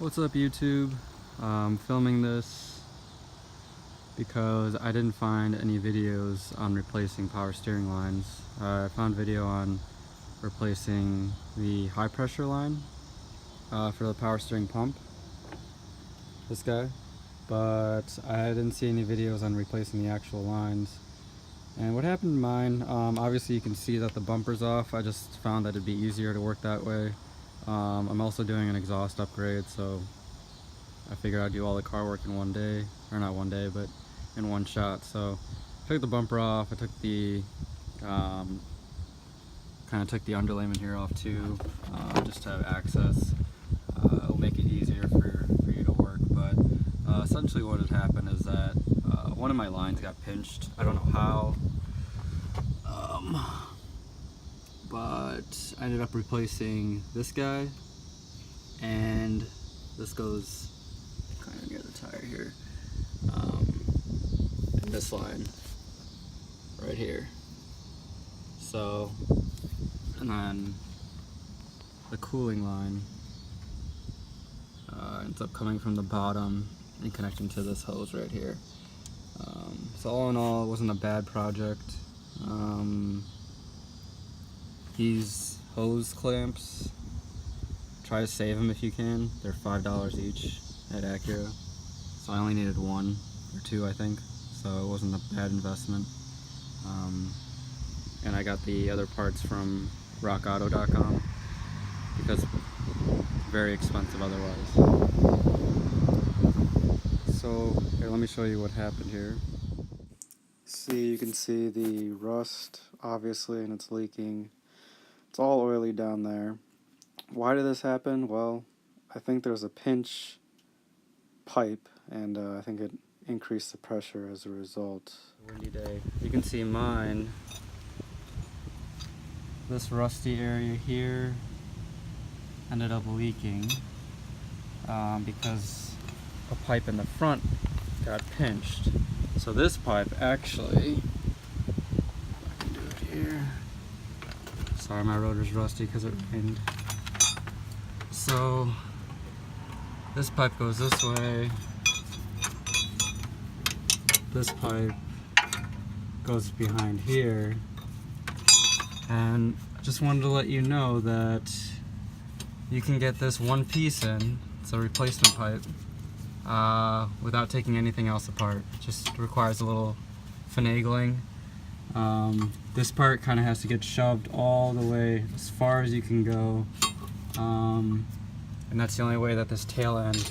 What's up, YouTube? I'm filming this because I didn't find any videos on replacing power steering lines. I found video on replacing the high pressure line for the power steering pump, this guy, but I didn't see any videos on replacing the actual lines. And what happened to mine, obviously you can see that the bumper's off. I just found that it'd be easier to work that way. I'm also doing an exhaust upgrade, so I figured I'd do all the car work in one day, or not one day, but in one shot. So I took the bumper off, I took the, kind of took the underlayment here off too, just to have access. It'll make it easier for you to work, but essentially what had happened is that one of my lines got pinched. I don't know how, but I ended up replacing this guy, and this goes kind of near the tire here, and this line right here. So, and then the cooling line ends up coming from the bottom and connecting to this hose right here. So all in all, it wasn't a bad project. These hose clamps, try to save them if you can. They're $5 each at Acura. So I only needed one or two, I think. So it wasn't a bad investment. And I got the other parts from rockauto.com because very expensive otherwise. So here, let me show you what happened here. See, you can see the rust obviously, and it's leaking. It's all oily down there. Why did this happen? Well, I think there's a pinch pipe, and I think it increased the pressure as a result. Windy day. You can see mine. This rusty area here ended up leaking because a pipe in the front got pinched. So this pipe actually, I can do it here. Sorry, my rotor's rusty because it rained. So this pipe goes this way. This pipe goes behind here. And I just wanted to let you know that you can get this one piece in. It's a replacement pipe without taking anything else apart. It just requires a little finagling. This part kind of has to get shoved all the way as far as you can go. And that's the only way that this tail end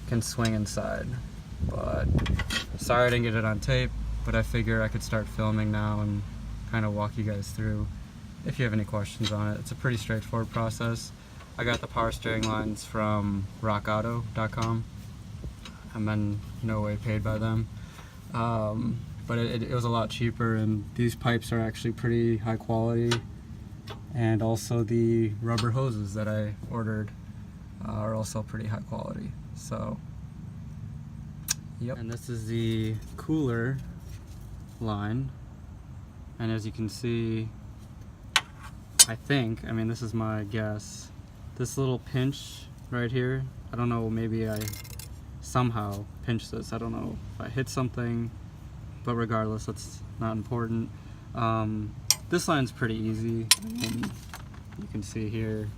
can swing inside. But sorry I didn't get it on tape, but I figure I could start filming now and kind of walk you guys through if you have any questions on it. It's a pretty straightforward process. I got the power steering lines from rockauto.com. I'm in no way paid by them. But it was a lot cheaper, and these pipes are actually pretty high quality. And also the rubber hoses that I ordered are also pretty high quality. So, yep. And this is the cooler line. And as you can see, I mean this is my guess, this little pinch right here, I don't know, maybe I somehow pinched this. I don't know if I hit something, but regardless, that's not important. This line's pretty easy. And you can see here,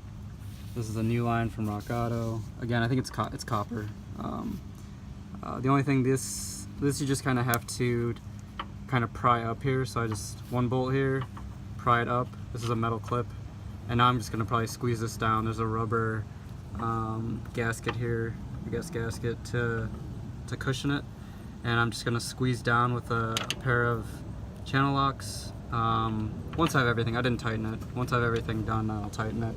this is a new line from Rock Auto. Again, I think it's copper. The only thing, this you just kind of have to kind of pry up here. So I just, one bolt here, pry it up. This is a metal clip, and now I'm just gonna probably squeeze this down. There's a rubber gasket here, I guess gasket to cushion it, and I'm just gonna squeeze down with a pair of channel locks. Once I have everything, I didn't tighten it. Once I have everything done, I'll tighten it.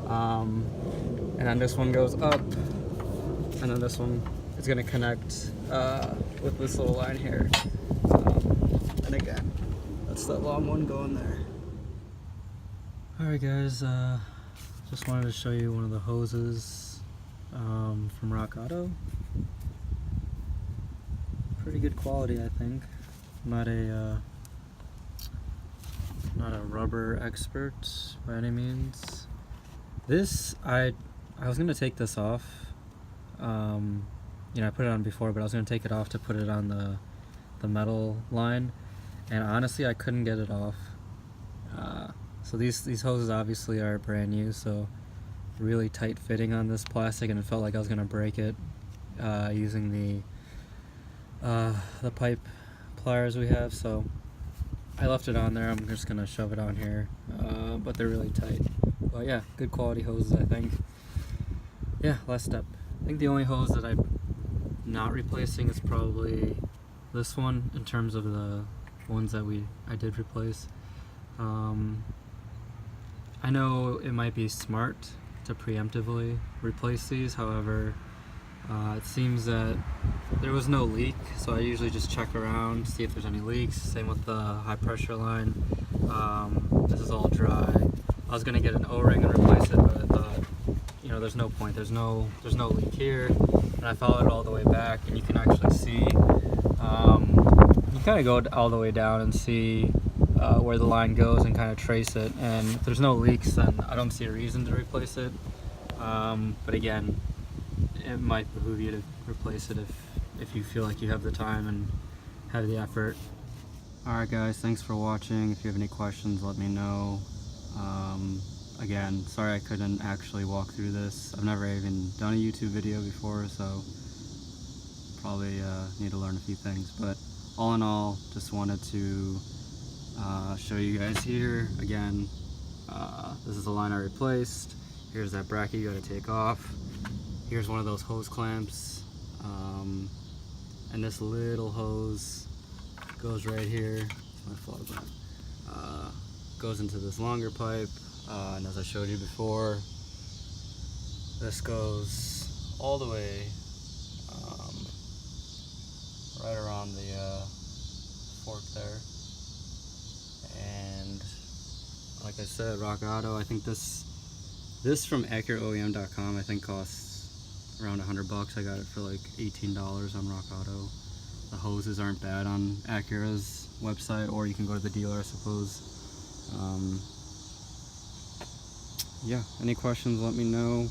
And then this one goes up, and then this one is gonna connect with this little line here. And again, that's that long one going there. Alright guys, just wanted to show you one of the hoses from Rock Auto. Pretty good quality, I think. Not a rubber expert by any means. This, I was gonna take this off You know, I put it on before, but I was going to take it off to put it on the metal line, and honestly I couldn't get it off. So these hoses obviously are brand new, so really tight fitting on this plastic, and it felt like I was going to break it using the pipe pliers we have, so I left it on there. I'm just going to shove it on here, but they're really tight. But yeah, good quality hoses, I think. Yeah, last step. I think the only hose that I'm not replacing is probably this one in terms of the ones that I did replace. I know it might be smart to preemptively replace these, however, it seems that there was no leak, so I usually just check around, see if there's any leaks. Same with the high pressure line. This is all dry. I was gonna get an O-ring and replace it, but I thought, you know, there's no point. There's no leak here, and I followed it all the way back, and you can actually see. You kind of go all the way down and see where the line goes and kind of trace it. And if there's no leaks, then I don't see a reason to replace it. But again, it might behoove you to replace it if you feel like you have the time and have the effort. Alright guys, thanks for watching. If you have any questions, let me know. Again, sorry I couldn't actually walk through this. I've never even done a YouTube video before, so probably need to learn a few things. But all in all, just wanted to show you guys here. Again, this is the line I replaced. Here's that bracket you gotta take off. Here's one of those hose clamps. And this little hose goes right here. It's my fault, but goes into this longer pipe. And as I showed you before, this goes all the way right around the fork there. And like I said, Rock Auto, I think this from AccurateOEM.com I think costs around $100. I got it for like $18 on Rock Auto. The hoses aren't bad on Accura's website, or you can go to the dealer, I suppose. Yeah, any questions, let me know.